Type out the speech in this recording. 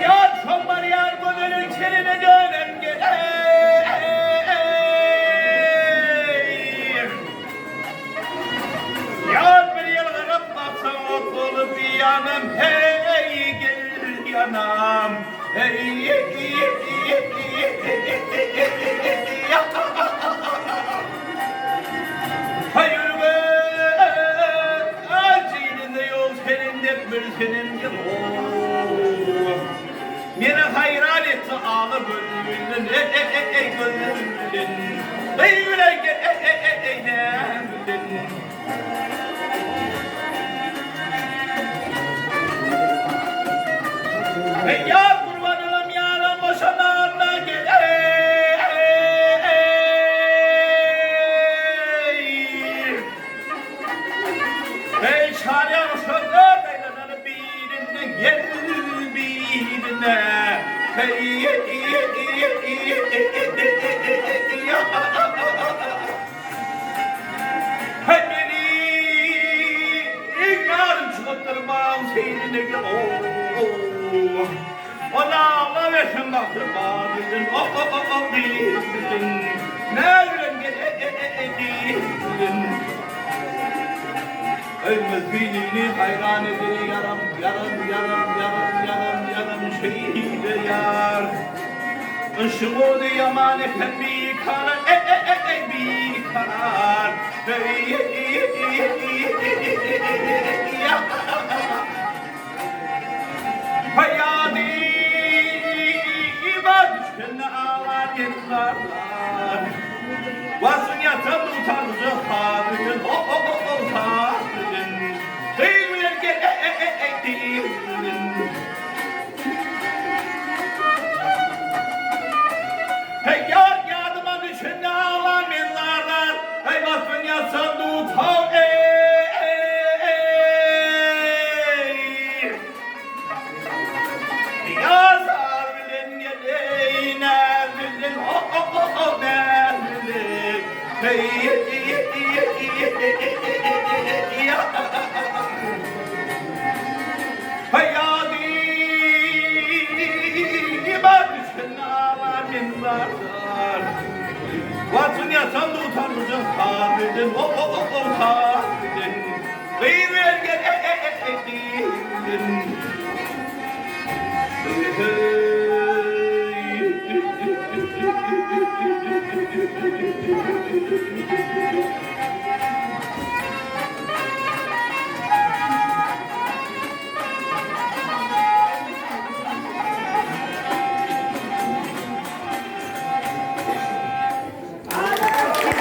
Yar çombar yar gönülün keline dönem yar bir yıllarım baksam olup yanım hey gel yanam hey hayır be acilinde yol seninde bir senin yıl beni hayran etti ağlı gönlümün gönlümün ey yürek ya kurbanım yarım boşanağına gelir ey çağırıyor sözler beylerin birine gel birine hey hey beni yarım çıkartırmam seninle gel ona versin baktım bağırdın değildin nereden geldin ölmez bilini hayran edin yaram şehide yar ışığı yaman eken bir karar bir karar hayadi düşkün ağlar yıllarlar vasın yatan utanıcı hadıgın hadıgın değil mi erkek değilin hey yar yardıma düşkün ağlar yıllarlar hey vasın yatan utanıcı hayadi bak düşkün ağlar minlarlar varsın yasan da utanırsın kadın kadın beyler gel